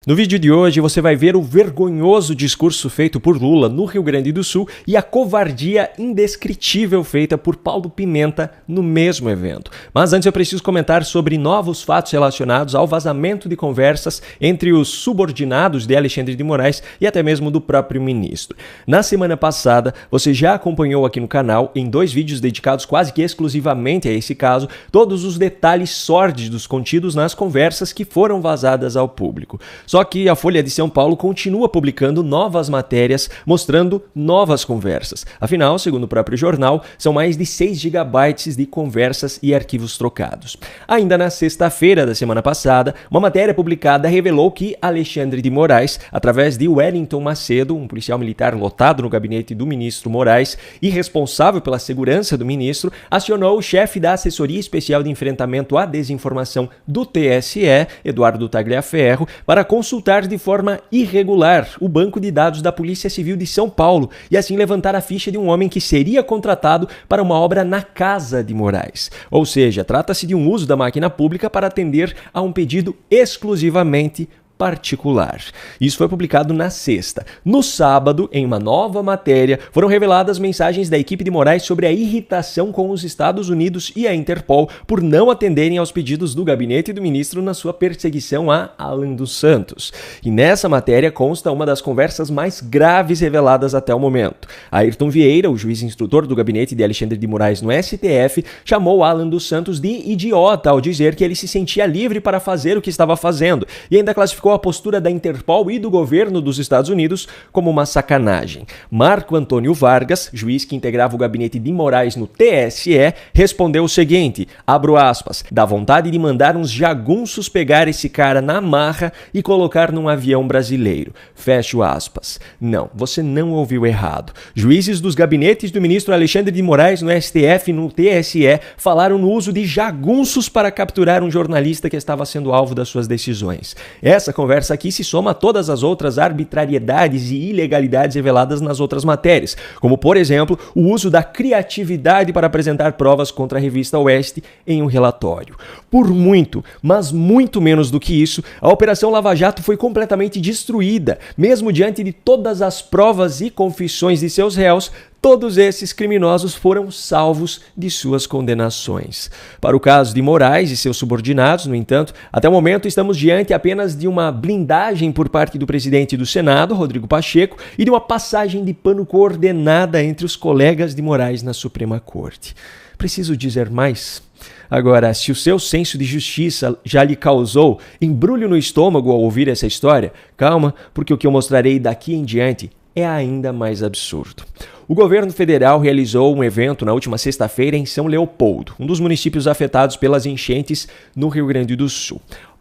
No vídeo de hoje você vai ver o vergonhoso discurso feito por Lula no Rio Grande do Sul e a covardia indescritível feita por Paulo Pimenta no mesmo evento. Mas antes eu preciso comentar sobre novos fatos relacionados ao vazamento de conversas entre os subordinados de Alexandre de Moraes e até mesmo do próprio ministro. Na semana passada, você já acompanhou aqui no canal, em 2 vídeos dedicados quase que exclusivamente a esse caso, todos os detalhes sórdidos contidos nas conversas que foram vazadas ao público. Só que a Folha de São Paulo continua publicando novas matérias mostrando novas conversas. Afinal, segundo o próprio jornal, são mais de 6 gigabytes de conversas e arquivos trocados. Ainda na sexta-feira da semana passada, uma matéria publicada revelou que Alexandre de Moraes, através de Wellington Macedo, um policial militar lotado no gabinete do ministro Moraes e responsável pela segurança do ministro, acionou o chefe da Assessoria Especial de Enfrentamento à Desinformação do TSE, Eduardo Tagliaferro, para consultar de forma irregular o banco de dados da Polícia Civil de São Paulo e assim levantar a ficha de um homem que seria contratado para uma obra na casa de Moraes. Ou seja, trata-se de um uso da máquina pública para atender a um pedido exclusivamente particular. Isso foi publicado na sexta. No sábado, em uma nova matéria, foram reveladas mensagens da equipe de Moraes sobre a irritação com os Estados Unidos e a Interpol por não atenderem aos pedidos do gabinete do ministro na sua perseguição a Alan dos Santos. E nessa matéria consta uma das conversas mais graves reveladas até o momento. Ayrton Vieira, o juiz instrutor do gabinete de Alexandre de Moraes no STF, chamou Alan dos Santos de idiota ao dizer que ele se sentia livre para fazer o que estava fazendo e ainda classificou a postura da Interpol e do governo dos Estados Unidos como uma sacanagem. Marco Antônio Vargas, juiz que integrava o gabinete de Moraes no TSE, respondeu o seguinte, abro aspas, dá vontade de mandar uns jagunços pegar esse cara na marra e colocar num avião brasileiro. Fecho aspas. Não, você não ouviu errado. Juízes dos gabinetes do ministro Alexandre de Moraes no STF e no TSE falaram no uso de jagunços para capturar um jornalista que estava sendo alvo das suas decisões. Essa conversa aqui se soma a todas as outras arbitrariedades e ilegalidades reveladas nas outras matérias, como, por exemplo, o uso da criatividade para apresentar provas contra a revista Oeste em um relatório. Por muito, mas muito menos do que isso, a Operação Lava Jato foi completamente destruída, mesmo diante de todas as provas e confissões de seus réus. Todos esses criminosos foram salvos de suas condenações. Para o caso de Moraes e seus subordinados, no entanto, até o momento estamos diante apenas de uma blindagem por parte do presidente do Senado, Rodrigo Pacheco, e de uma passagem de pano coordenada entre os colegas de Moraes na Suprema Corte. Preciso dizer mais? Agora, se o seu senso de justiça já lhe causou embrulho no estômago ao ouvir essa história, calma, porque o que eu mostrarei daqui em diante é ainda mais absurdo. O governo federal realizou um evento na última sexta-feira em São Leopoldo, um dos municípios afetados pelas enchentes no Rio Grande do Sul.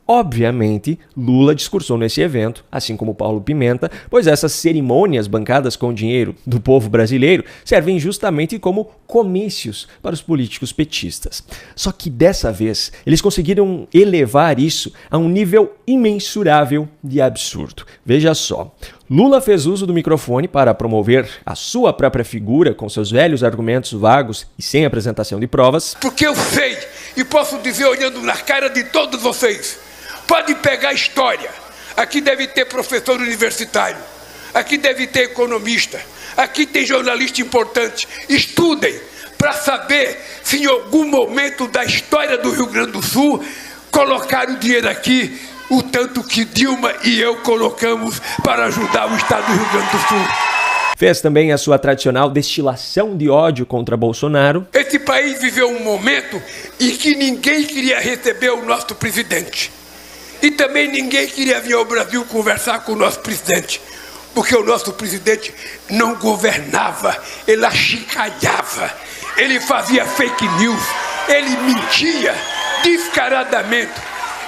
Obviamente, Lula discursou nesse evento, assim como Paulo Pimenta, pois essas cerimônias bancadas com o dinheiro do povo brasileiro servem justamente como comícios para os políticos petistas. Só que dessa vez, eles conseguiram elevar isso a um nível imensurável de absurdo. Veja só. Lula fez uso do microfone para promover a sua própria figura com seus velhos argumentos vagos e sem apresentação de provas. Porque eu sei e posso dizer olhando na cara de todos vocês, pode pegar a história, aqui deve ter professor universitário, aqui deve ter economista, aqui tem jornalista importante, estudem para saber se em algum momento da história do Rio Grande do Sul colocaram dinheiro aqui, o tanto que Dilma e eu colocamos para ajudar o estado do Rio Grande do Sul. Fez também a sua tradicional destilação de ódio contra Bolsonaro. Esse país viveu um momento em que ninguém queria receber o nosso presidente. E também ninguém queria vir ao Brasil conversar com o nosso presidente. Porque o nosso presidente não governava, ele achincalhava, ele fazia fake news, ele mentia descaradamente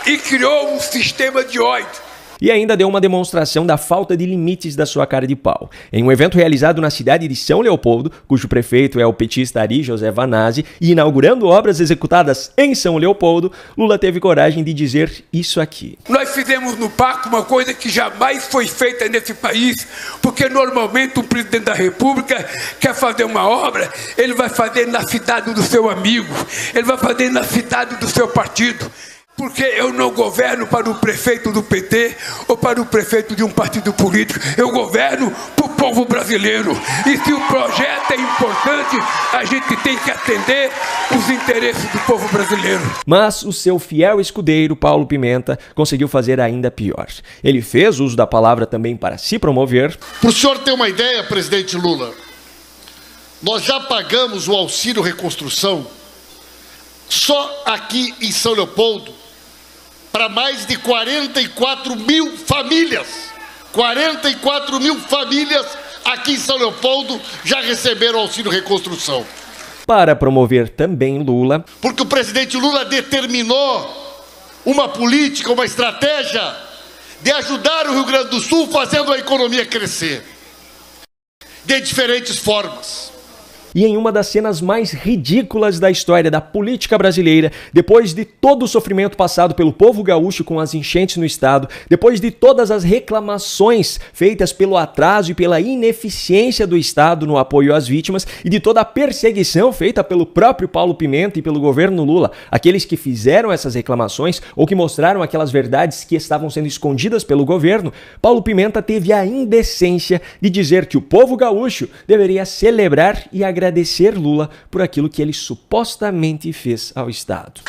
e criou um sistema de ódio. E ainda deu uma demonstração da falta de limites da sua cara de pau. Em um evento realizado na cidade de São Leopoldo, cujo prefeito é o petista Ari José Vanazzi, e inaugurando obras executadas em São Leopoldo, Lula teve coragem de dizer isso aqui. Nós fizemos no pacto uma coisa que jamais foi feita nesse país, porque normalmente um presidente da República quer fazer uma obra, ele vai fazer na cidade do seu amigo, ele vai fazer na cidade do seu partido. Porque eu não governo para o prefeito do PT ou para o prefeito de um partido político. Eu governo para o povo brasileiro. E se o projeto é importante, a gente tem que atender os interesses do povo brasileiro. Mas o seu fiel escudeiro, Paulo Pimenta, conseguiu fazer ainda pior. Ele fez uso da palavra também para se promover. Para o senhor ter uma ideia, presidente Lula, nós já pagamos o auxílio reconstrução só aqui em São Leopoldo para mais de 44 mil famílias. 44 mil famílias aqui em São Leopoldo já receberam auxílio reconstrução. Para promover também Lula. Porque o presidente Lula determinou uma política, uma estratégia de ajudar o Rio Grande do Sul fazendo a economia crescer. De diferentes formas. E em uma das cenas mais ridículas da história da política brasileira, depois de todo o sofrimento passado pelo povo gaúcho com as enchentes no estado, depois de todas as reclamações feitas pelo atraso e pela ineficiência do estado no apoio às vítimas e de toda a perseguição feita pelo próprio Paulo Pimenta e pelo governo Lula, aqueles que fizeram essas reclamações ou que mostraram aquelas verdades que estavam sendo escondidas pelo governo, Paulo Pimenta teve a indecência de dizer que o povo gaúcho deveria celebrar e agradecer Lula por aquilo que ele supostamente fez ao Estado.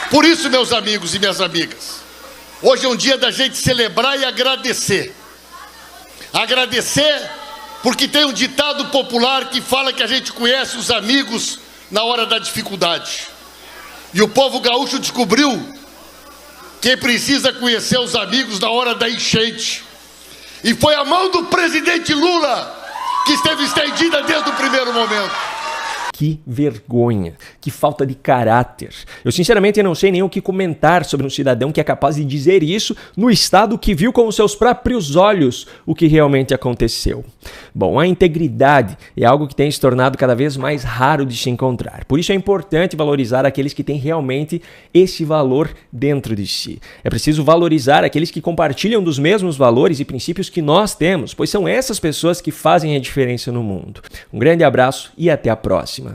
Por isso, meus amigos e minhas amigas, hoje é um dia da gente celebrar e agradecer. Agradecer porque tem um ditado popular que fala que a gente conhece os amigos na hora da dificuldade. E o povo gaúcho descobriu que precisa conhecer os amigos na hora da enchente. E foi a mão do presidente Lula que esteve estendida desde o primeiro momento. Que vergonha, que falta de caráter. Eu sinceramente não sei nem o que comentar sobre um cidadão que é capaz de dizer isso no estado que viu com os seus próprios olhos o que realmente aconteceu. Bom, a integridade é algo que tem se tornado cada vez mais raro de se encontrar. Por isso é importante valorizar aqueles que têm realmente esse valor dentro de si. É preciso valorizar aqueles que compartilham dos mesmos valores e princípios que nós temos, pois são essas pessoas que fazem a diferença no mundo. Um grande abraço e até a próxima.